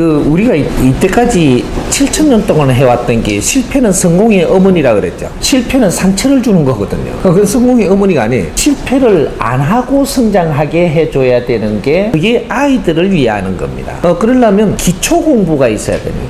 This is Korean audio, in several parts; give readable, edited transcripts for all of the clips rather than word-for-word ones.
우리가 이때까지 7,000년 동안 해왔던 게 실패는 성공의 어머니라 그랬죠. 실패는 상처를 주는 거거든요. 그 성공의 어머니가 아니에요. 실패를 안 하고 성장하게 해줘야 되는 게 그게 아이들을 위하는 겁니다. 그러려면 기초 공부가 있어야 됩니다.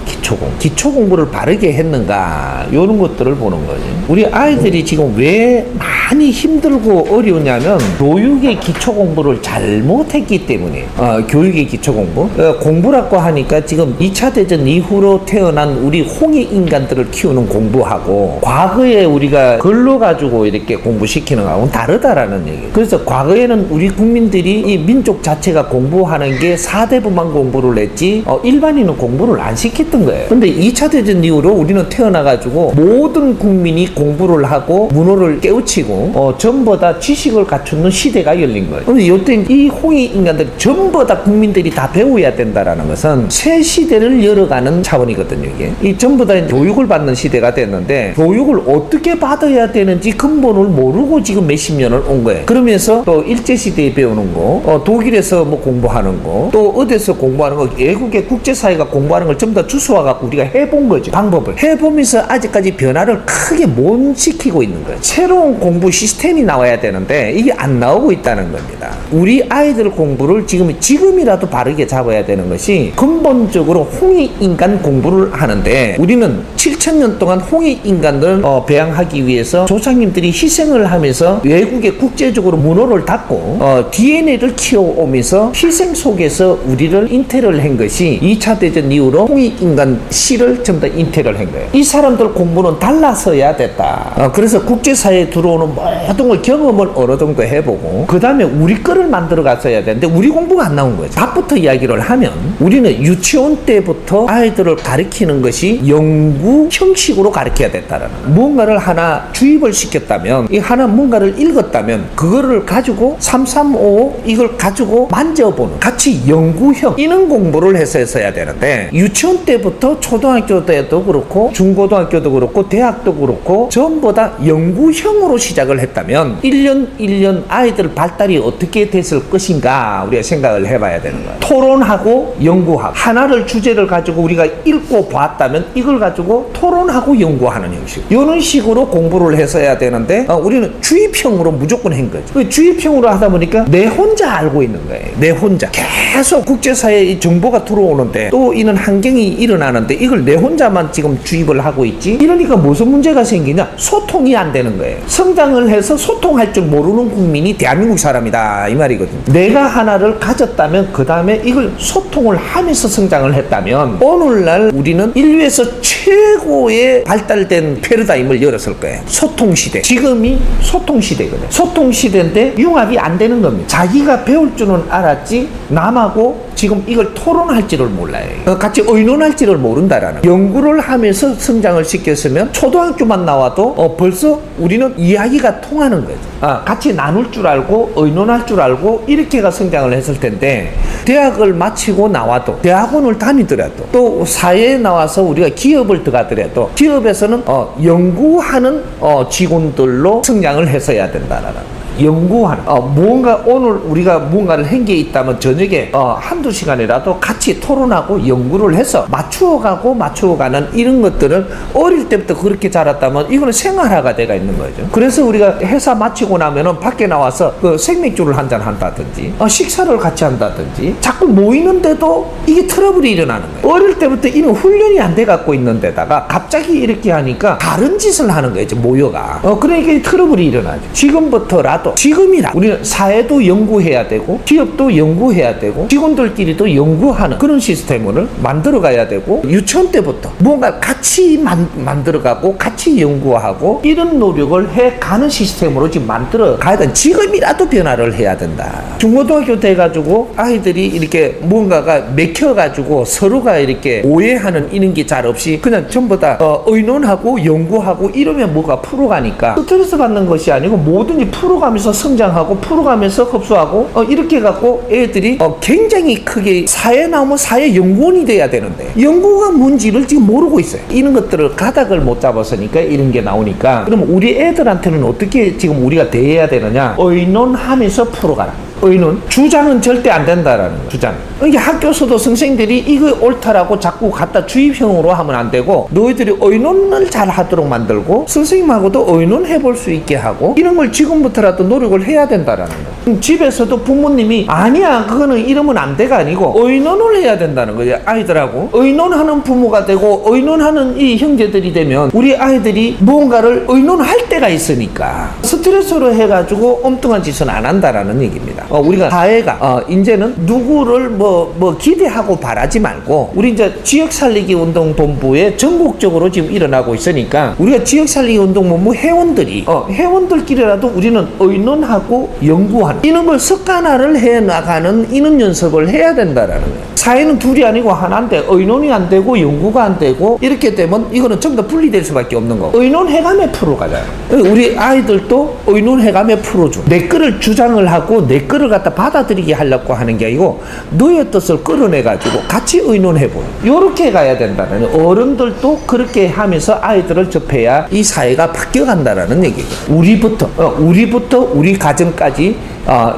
기초 공부를 바르게 했는가 이런 것들을 보는 거죠. 우리 아이들이 지금 왜 많이 힘들고 어려우냐면 교육의 기초 공부를 잘못했기 때문에 교육의 기초 공부 공부라고 하니까 지금 2차 대전 이후로 태어난 우리 홍익 인간들을 키우는 공부하고 과거에 우리가 글로 가지고 이렇게 공부시키는 거하고는 다르다라는 얘기예요. 그래서 과거에는 우리 국민들이 이 민족 자체가 공부하는 게 사대부만 공부를 했지 일반인은 공부를 안 시켰던 거예요. 근데 2차 대전 이후로 우리는 태어나가지고 모든 국민이 공부를 하고 문호를 깨우치고 전부 다 지식을 갖추는 시대가 열린 거예요. 근데 이때 이 홍익 인간들 전부 다 국민들이 다 배워야 된다라는 것은 새 시대를 열어가는 차원이거든요. 이게 전부 다 교육을 받는 시대가 됐는데 교육을 어떻게 받아야 되는지 근본을 모르고 지금 몇십 년을 온 거예요. 그러면서 또 일제시대에 배우는 거 독일에서 뭐 공부하는 거 또 어디서 공부하는 거 외국의 국제사회가 공부하는 걸 전부 다 주워와갖고 우리가 해본 거죠. 방법을 해보면서 아직까지 변화를 크게 못 시키고 있는 거예요. 새로운 공부 시스템이 나와야 되는데 이게 안 나오고 있다는 겁니다. 우리 아이들 공부를 지금이라도 바르게 잡아야 되는 것이 근본적으로 홍익인간 공부를 하는데 우리는 7,000년 동안 홍익인간을 배양하기 위해서 조상님들이 희생을 하면서 외국에 국제적으로 문호를 닫고 DNA를 키워오면서 희생 속에서 우리를 잉태를 한 것이 2차 대전 이후로 홍익인간 씨를 전부 다 잉태를 한 거예요. 이 사람들 공부는 달라서야 됐다. 그래서 국제사회에 들어오는 모든 걸 경험을 어느 정도 해보고 그 다음에 우리 거를 만들어 갔어야 되는데 우리 공부가 안 나온 거죠. 밥부터 이야기를 하면 우리는 유치원 때부터 아이들을 가르치는 것이 연구 형식으로 가르쳐야 됐다라는 무언가를 하나 주입을 시켰다면 이 하나 뭔가를 읽었다면 그거를 가지고 335 이걸 가지고 만져보는 같이 연구형 이런 공부를 했어야 되는데 유치원 때부터 초등학교 때도 그렇고 중고등학교도 그렇고 대학도 그렇고 전부 다 연구형으로 시작을 했다면 1년 아이들 발달이 어떻게 됐을 것인가 우리가 생각을 해봐야 되는 거예요. 토론하고 연구하고 하나를 주제를 가지고 우리가 읽고 봤다면 이걸 가지고 토론하고 연구하는 형식 이런 식으로 공부를 했어야 되는데 우리는 주입형으로 무조건 한 거죠. 주입형으로 하다 보니까 내 혼자 알고 있는 거예요. 내 혼자 계속 국제사회에 정보가 들어오는데 또 이런 환경이 일어나는데 이걸 내 혼자만 지금 주입을 하고 있지. 이러니까 무슨 문제가 생기냐? 소통이 안 되는 거예요. 성장을 해서 소통할 줄 모르는 국민이 대한민국 사람이다 이 말이거든요. 내가 하나를 가졌다면 그 다음에 이걸 소통을 하면서 성장을 했다면 오늘날 우리는 인류에서 최고의 발달된 패러다임을 열었을 거예요. 소통시대. 지금이 소통시대거든요. 소통시대인데 융합이 안 되는 겁니다. 자기가 배울 줄은 알았지 남하고 지금 이걸 토론할지를 몰라요. 같이 의논할지를 모른다라는 연구를 하면서 성장을 시켰으면 초등학교만 나와도 벌써 우리는 이야기가 통하는 거죠. 같이 나눌 줄 알고 의논할 줄 알고 이렇게가 성장을 했을 텐데 대학을 마치고 나와도 대학원을 다니더라도 또 사회에 나와서 우리가 기업을 들어가더라도 기업에서는 연구하는 직원들로 성장을 했어야 된다라는 연구하는 무언가 오늘 우리가 무언가를 한 게 있다면 저녁에 한두 시간이라도 같이 토론하고 연구를 해서 맞추어가는 이런 것들을 어릴 때부터 그렇게 자랐다면 이거는 생활화가 돼가 있는 거죠. 그래서 우리가 회사 마치고 나면은 밖에 나와서 그 생맥주를 한잔 한다든지 식사를 같이 한다든지 자꾸 모이는데도 이게 트러블이 일어나는 거예요. 어릴 때부터 이런 훈련이 안 돼 갖고 있는 데다가 갑자기 이렇게 하니까 다른 짓을 하는 거예요. 모여가 그러니까 트러블이 일어나죠. 지금부터라도 지금이라 우리는 사회도 연구해야 되고 기업도 연구해야 되고 직원들끼리도 연구하는 그런 시스템을 만들어 가야 되고 유치원 때부터 뭔가 같이 만들어가고 같이 연구하고 이런 노력을 해가는 시스템으로 지금 만들어 가야 된다. 지금이라도 변화를 해야 된다. 중고등학교 때 가지고 아이들이 이렇게 뭔가가 맥혀가지고 서로가 이렇게 오해하는 이런 게 잘 없이 그냥 전부 다 의논하고 연구하고 이러면 뭐가 풀어가니까 스트레스 받는 것이 아니고 뭐든지 풀어가면서 성장하고 풀어가면서 흡수하고 이렇게 갖고 애들이 굉장히 크게 사회에 나오면 사회 연구원이 돼야 되는데 연구가 뭔지를 지금 모르고 있어요. 이런 것들을 가닥을 못 잡았으니까 이런 게 나오니까 그럼 우리 애들한테는 어떻게 지금 우리가 대해야 되느냐? 의논하면서 풀어가라. 의논. 주장은 절대 안 된다라는 거예요. 주장. 이게 학교에서도 선생님들이 이거 옳다라고 자꾸 갖다 주입형으로 하면 안 되고 너희들이 의논을 잘 하도록 만들고 선생님하고도 의논해 볼 수 있게 하고 이런 걸 지금부터라도 노력을 해야 된다라는 거예요. 집에서도 부모님이 아니야 그거는 이러면 안 돼가 아니고 의논을 해야 된다는 거예요. 아이들하고 의논하는 부모가 되고 의논하는 이 형제들이 되면 우리 아이들이 무언가를 의논할 때가 있으니까 스트레스로 해가지고 엉뚱한 짓은 안 한다라는 얘기입니다. 우리가 사회가 이제는 누구를 뭐 기대하고 바라지 말고 우리 이제 지역살리기 운동본부에 전국적으로 지금 일어나고 있으니까 우리가 지역살리기 운동본부 회원들끼리라도 우리는 의논하고 연구하는 이런 걸 습관화를 해 나가는 이런 연습을 해야 된다라는 거예요. 사회는 둘이 아니고 하나인데 의논이 안 되고 연구가 안 되고 이렇게 되면 이거는 전부 다 분리될 수밖에 없는 거고 의논해가며 풀어가잖아요. 우리 아이들도 의논해가며 풀어줘. 내 거를 주장을 하고 내 거를 갖다 받아들이게 하려고 하는 게 아니고 너의 뜻을 끌어내가지고 같이 의논해보는 요렇게 가야 된다는 거예요. 어른들도 그렇게 하면서 아이들을 접해야 이 사회가 바뀌어간다라는 얘기예요. 우리부터 우리 가정까지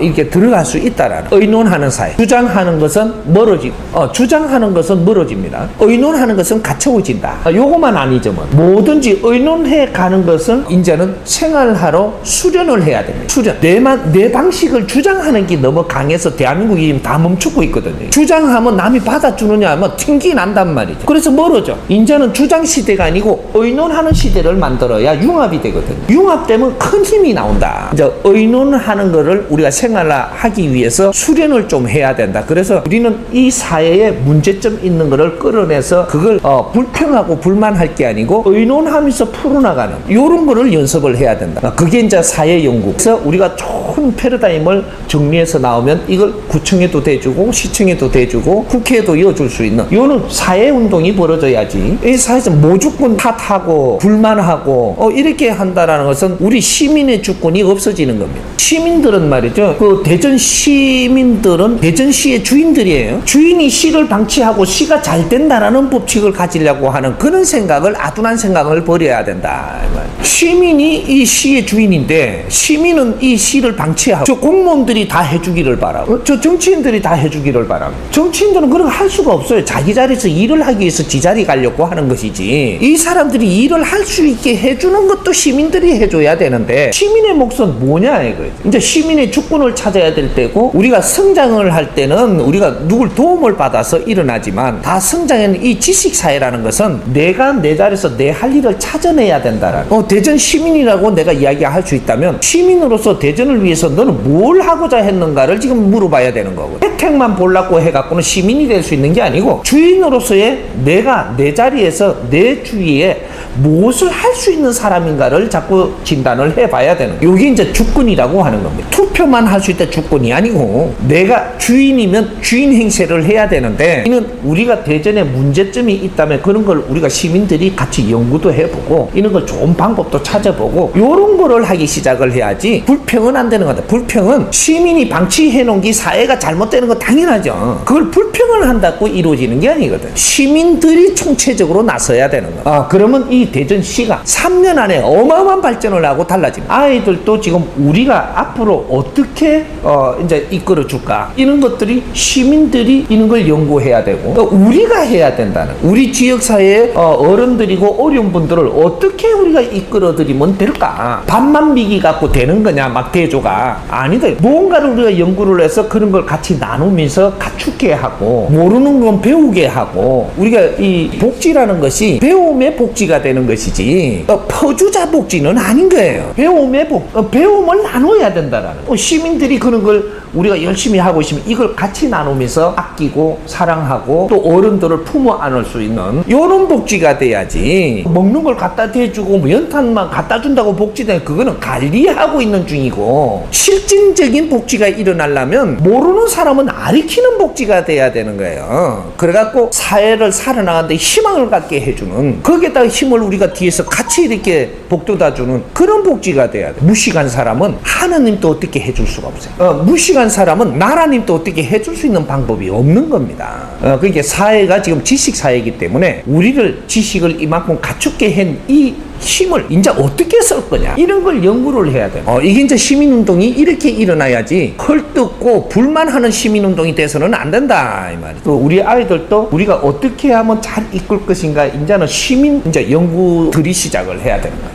이렇게 들어갈 수 있다라는 의논하는 사회. 주장하는 것은 멀어집니다. 의논하는 것은 가까워진다. 요거만 아니지만 뭐든지 의논해 가는 것은 이제는 생활하러 수련을 해야 됩니다. 수련. 내 방식을 주장하는 게 너무 강해서 대한민국이 지금 다 멈추고 있거든요. 주장하면 남이 받아주느냐 하면 튕기 난단 말이죠. 그래서 멀어져. 이제는 주장 시대가 아니고 의논하는 시대를 만들어야 융합이 되거든요. 융합되면 큰 힘이 나온다. 이제 의논하는 거를 우리가 생활하기 위해서 수련을 좀 해야 된다. 그래서 우리는 이 사회에 문제점 있는 거를 끌어내서 그걸 불평하고 불만할 게 아니고 의논하면서 풀어나가는 이런 거를 연습을 해야 된다. 그게 이제 사회 연구. 그래서 우리가 좋은 패러다임을 정리해서 나오면 이걸 구청에도 대주고 시청에도 대주고 국회에도 이어줄 수 있는 이거는 사회 운동이 벌어져야지. 이 사회에서 모주권 탓하고 불만하고 이렇게 한다라는 것은 우리 시민의 주권이 없어지는 겁니다. 시민들은 말이죠. 그 대전 시민들은 대전시의 주인들이에요. 주인이 시를 방치하고 시가 잘 된다라는 법칙을 가지려고 하는 그런 생각을 아둔한 생각을 버려야 된다. 시민이 이 시의 주인인데 시민은 이 시를 방치하고 저 공무원들이 다 해주기를 바라고 저 정치인들이 다 해주기를 바라고 정치인들은 그런 거 할 수가 없어요. 자기 자리에서 일을 하기 위해서 지 자리 가려고 하는 것이지 이 사람들이 일을 할 수 있게 해주는 것도 시민들이 해줘야 되는데 시민의 몫은 뭐냐 이거예요. 이제 시민의 주권을 찾아야 될 때고 우리가 성장을 할 때는 우리가 누굴 도움을 받아서 일어나지만 다 성장하는 이 지식사회라는 것은 내가 내 자리에서 내 할 일을 찾아내야 된다라는 대전 시민이라고 내가 이야기할 수 있다면 시민으로서 대전을 위해서 너는 뭘 하고자 했는가를 지금 물어봐야 되는 거고 혜택만 보려고 해갖고는 시민이 될 수 있는 게 아니고 주인으로서의 내가 내 자리에서 내 주위에 무엇을 할 수 있는 사람인가를 자꾸 진단을 해봐야 되는 거예요. 이게 이제 주권이라고 하는 겁니다. 투표만 할 수 있다 주권이 아니고 내가 주인이면 주인 행세를 해야 되는데 이는 우리가 대전에 문제점이 있다면 그런 걸 우리가 시민들이 같이 연구도 해보고 이런 걸 좋은 방법도 찾아보고 이런 거를 하기 시작을 해야지 불평은 안 되는 거다. 불평은 시민이 방치해 놓은 게 사회가 잘못되는 거 당연하죠. 그걸 불평을 한다고 이루어지는 게 아니거든. 시민들이 총체적으로 나서야 되는 거야. 그러면 이 대전시가 3년 안에 어마어마한 발전을 하고 달라집니다. 아이들도 지금 우리가 앞으로 어떻게 이제 이끌어 줄까 이런 것들이 시민들이 이런 걸 연구해야 되고 우리가 해야 된다는 우리 지역사회의 어른들이고 어려운 분들을 어떻게 우리가 이끌어 드리면 될까. 밥만 미기 갖고 되는 거냐 막 대조가 아니다. 무언가를 우리가 연구를 해서 그런 걸 같이 나누면서 갖추게 하고 모르는 건 배우게 하고 우리가 이 복지라는 것이 배움의 복지가 되는 것이지 퍼주자 복지는 아닌 거예요. 배움을 나눠야 된다라는 시민들이 그런 걸 우리가 열심히 하고 있으면 이걸 같이 나누면서 아끼고 사랑하고 또 어른들을 품어 안을 수 있는 이런 복지가 돼야지 먹는 걸 갖다 대주고 뭐 연탄만 갖다 준다고 복지돼 그거는 관리하고 있는 중이고 실질적인 복지가 일어나려면 모르는 사람은 가르치는 복지가 돼야 되는 거예요. 그래갖고 사회를 살아나가는데 희망을 갖게 해주는 거기에다가 힘을 우리가 뒤에서 같이 이렇게 복돋아주는 그런 복지가 돼야 돼. 무식한 사람은 하느님도 어떻게 해줄 수가 없어요. 무식한 사람은 나라님도 어떻게 해줄 수 있는 방법이 없는 겁니다. 그러니까 사회가 지금 지식사회이기 때문에 우리를 지식을 이만큼 갖추게 한 이 힘을 이제 어떻게 쓸 거냐 이런 걸 연구를 해야 돼. 이게 이제 시민운동이 이렇게 일어나야지 헐뜯고 불만하는 시민운동이 돼서는 안 된다 이 말이야. 또 우리 아이들도 우리가 어떻게 하면 잘 이끌 것인가 이제는 시민 이제 연구들이 시작을 해야 되는 거야.